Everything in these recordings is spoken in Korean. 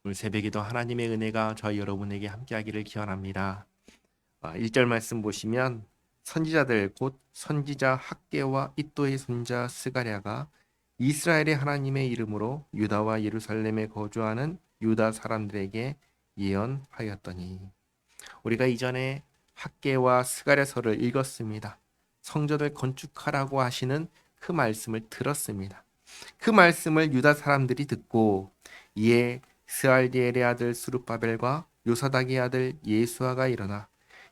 오늘 새벽에도 하나님의 은혜가 저희 여러분에게 함께하기를 기원합니다. 1절 말씀 보시면 선지자들 곧 선지자 학개와 이또의 손자 스가랴가 이스라엘의 하나님의 이름으로 유다와 예루살렘에 거주하는 유다 사람들에게 예언하였더니, 우리가 이전에 학개와 스가랴서를 읽었습니다. 성전을 건축하라고 하시는 그 말씀을 들었습니다. 그 말씀을 유다 사람들이 듣고 이에 스알디엘의 아들 수룹바벨과 요사닥의 아들 예수아가 일어나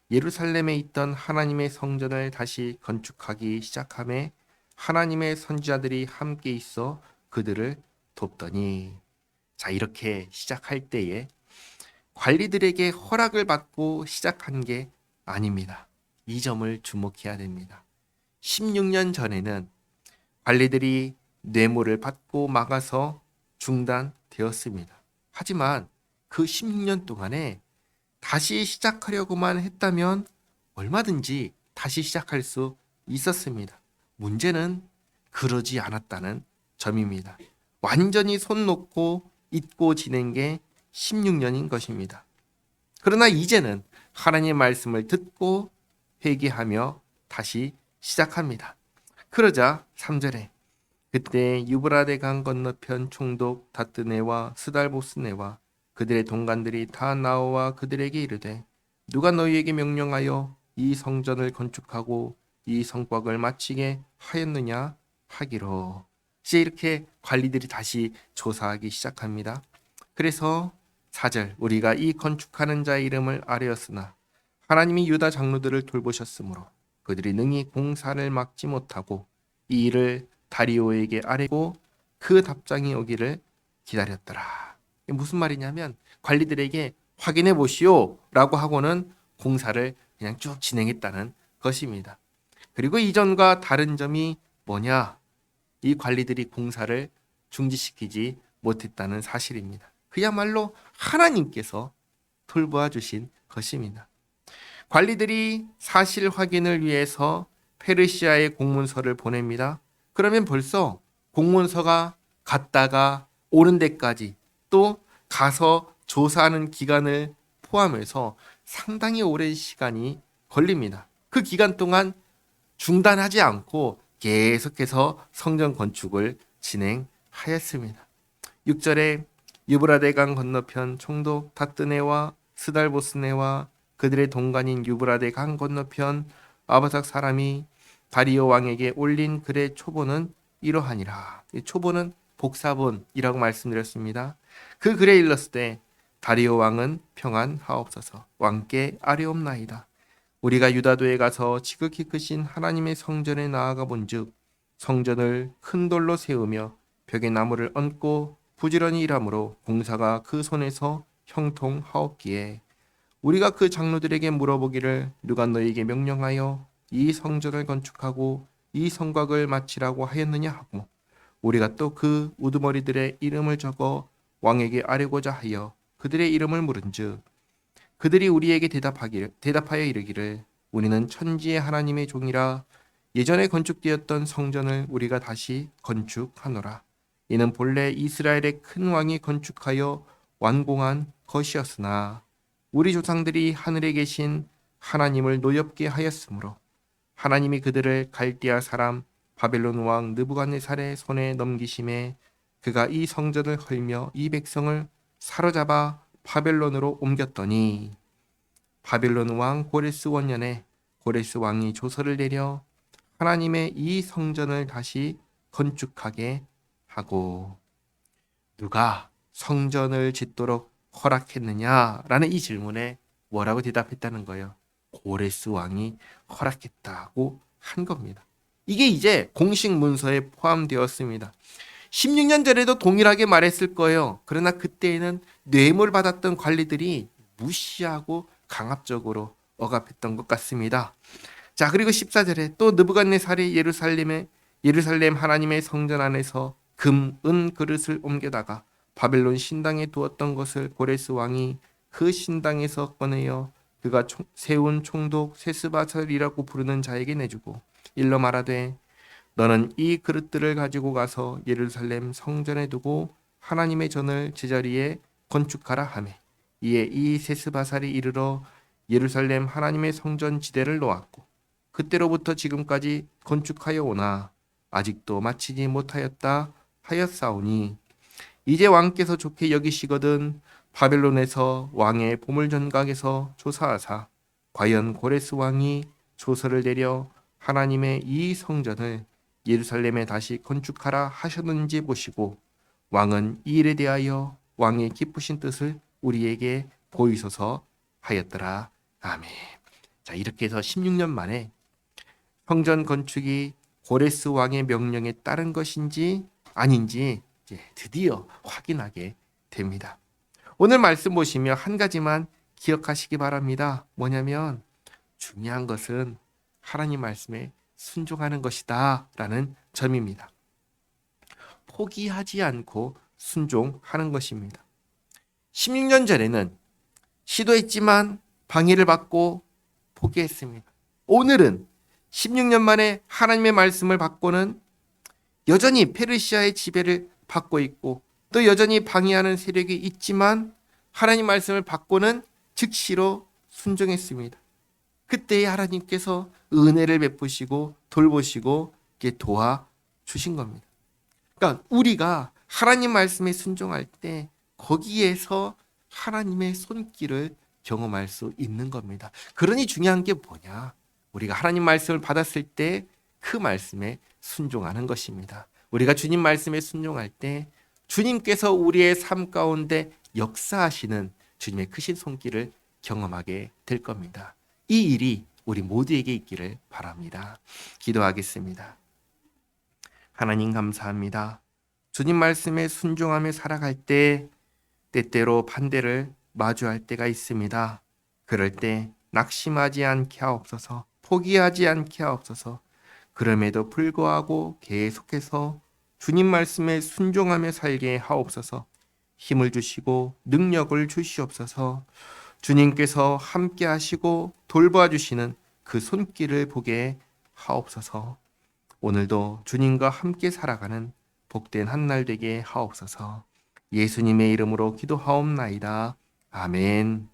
예루살렘에 있던 하나님의 성전을 다시 건축하기 시작하며 하나님의 선지자들이 함께 있어 그들을 돕더니, 자, 이렇게 시작할 때에 관리들에게 허락을 받고 시작한 게 아닙니다. 이 점을 주목해야 됩니다. 16년 전에는 관리들이 뇌물을 받고 막아서 중단되었습니다. 하지만 그 16년 동안에 다시 시작하려고만 했다면 얼마든지 다시 시작할 수 있었습니다. 문제는 그러지 않았다는 점입니다. 완전히 손 놓고 잊고 지낸 게 16년인 것입니다. 그러나 이제는 하나님의 말씀을 듣고 회개하며 다시 시작합니다. 그러자 3절에 그때 유브라데 강 건너편 총독 다뜨네와 스달보스네와 그들의 동관들이 다 나와 그들에게 이르되, 누가 너희에게 명령하여 이 성전을 건축하고 이 성곽을 마치게 하였느냐 하기로. 이제 이렇게 관리들이 다시 조사하기 시작합니다. 그래서 4절, 우리가 이 건축하는 자의 이름을 아뢰었으나 하나님이 유다 장로들을 돌보셨으므로 그들이 능히 공사를 막지 못하고 이 일을 다리오에게 아뢰고 그 답장이 오기를 기다렸더라. 이게 무슨 말이냐면 관리들에게 확인해 보시오 라고 하고는 공사를 그냥 쭉 진행했다는 것입니다. 그리고 이전과 다른 점이 뭐냐? 이 관리들이 공사를 중지시키지 못했다는 사실입니다. 그야말로 하나님께서 돌보아 주신 것입니다. 관리들이 사실 확인을 위해서 페르시아에 공문서를 보냅니다. 그러면 벌써 공문서가 갔다가 오는 데까지 또 가서 조사하는 기간을 포함해서 상당히 오랜 시간이 걸립니다. 그 기간 동안 중단하지 않고 계속해서 성전 건축을 진행하였습니다. 6절에 유브라데강 건너편 총독 다뜨네와 스달보스네와 그들의 동관인 유브라데 강 건너편 아바삭 사람이 다리오 왕에게 올린 글의 초본은 이러하니라. 이 초본은 복사본이라고 말씀드렸습니다. 그 글에 일렀을 때 다리오 왕은 평안하옵소서, 왕께 아뢰옵나이다. 우리가 유다도에 가서 지극히 크신 하나님의 성전에 나아가 본즉 성전을 큰 돌로 세우며 벽에 나무를 얹고 부지런히 일함으로 공사가 그 손에서 형통하옵기에 우리가 그 장로들에게 물어보기를, 누가 너희에게 명령하여 이 성전을 건축하고 이 성곽을 마치라고 하였느냐 하고, 우리가 또 그 우두머리들의 이름을 적어 왕에게 아뢰고자 하여 그들의 이름을 물은즉 그들이 우리에게 대답하여 이르기를, 우리는 천지의 하나님의 종이라 예전에 건축되었던 성전을 우리가 다시 건축하노라. 이는 본래 이스라엘의 큰 왕이 건축하여 완공한 것이었으나 우리 조상들이 하늘에 계신 하나님을 노엽게 하였으므로 하나님이 그들을 갈대아 사람 바벨론 왕 느부갓네살의 손에 넘기심에 그가 이 성전을 헐며 이 백성을 사로잡아 바벨론으로 옮겼더니, 바벨론 왕 고레스 원년에 고레스 왕이 조서를 내려 하나님의 이 성전을 다시 건축하게 하고, 누가 성전을 짓도록 허락했느냐라는 이 질문에 뭐라고 대답했다는 거예요? 고레스 왕이 허락했다고 한 겁니다. 이게 이제 공식 문서에 포함되었습니다. 16년 전에도 동일하게 말했을 거예요. 그러나 그때에는 뇌물 받았던 관리들이 무시하고 강압적으로 억압했던 것 같습니다. 자, 그리고 14절에 또 느부갓네살이 예루살렘 하나님의 성전 안에서 금, 은 그릇을 옮겨다가 바벨론 신당에 두었던 것을 고레스 왕이 그 신당에서 꺼내어 그가 세운 총독 세스바살이라고 부르는 자에게 내주고 일러 말하되, 너는 이 그릇들을 가지고 가서 예루살렘 성전에 두고 하나님의 전을 제자리에 건축하라 하매 이에 이 세스바살이 이르러 예루살렘 하나님의 성전 지대를 놓았고 그때로부터 지금까지 건축하여 오나 아직도 마치지 못하였다 하였사오니 이제 왕께서 좋게 여기시거든 바벨론에서 왕의 보물전각에서 조사하사 과연 고레스 왕이 조서를 내려 하나님의 이 성전을 예루살렘에 다시 건축하라 하셨는지 보시고 왕은 이 일에 대하여 왕의 기쁘신 뜻을 우리에게 보이소서 하였더라. 아멘. 자, 이렇게 해서 16년 만에 성전 건축이 고레스 왕의 명령에 따른 것인지 아닌지 이제 드디어 확인하게 됩니다. 오늘 말씀 보시면 한 가지만 기억하시기 바랍니다. 뭐냐면 중요한 것은 하나님 말씀에 순종하는 것이다 라는 점입니다. 포기하지 않고 순종하는 것입니다. 16년 전에는 시도했지만 방해를 받고 포기했습니다. 오늘은 16년 만에 하나님의 말씀을 받고는 여전히 페르시아의 지배를 받고 있고 또 여전히 방해하는 세력이 있지만 하나님 말씀을 받고는 즉시로 순종했습니다. 그때 하나님께서 은혜를 베푸시고 돌보시고 도와주신 겁니다. 그러니까 우리가 하나님 말씀에 순종할 때 거기에서 하나님의 손길을 경험할 수 있는 겁니다. 그러니 중요한 게 뭐냐? 우리가 하나님 말씀을 받았을 때 그 말씀에 순종하는 것입니다. 우리가 주님 말씀에 순종할 때 주님께서 우리의 삶 가운데 역사하시는 주님의 크신 손길을 경험하게 될 겁니다. 이 일이 우리 모두에게 있기를 바랍니다. 기도하겠습니다. 하나님 감사합니다. 주님 말씀에 순종하며 살아갈 때 때때로 반대를 마주할 때가 있습니다. 그럴 때 낙심하지 않게 하옵소서, 포기하지 않게 하옵소서. 그럼에도 불구하고 계속해서 주님 말씀에 순종하며 살게 하옵소서. 힘을 주시고 능력을 주시옵소서. 주님께서 함께 하시고 돌봐 주시는 그 손길을 보게 하옵소서. 오늘도 주님과 함께 살아가는 복된 한 날 되게 하옵소서. 예수님의 이름으로 기도하옵나이다. 아멘.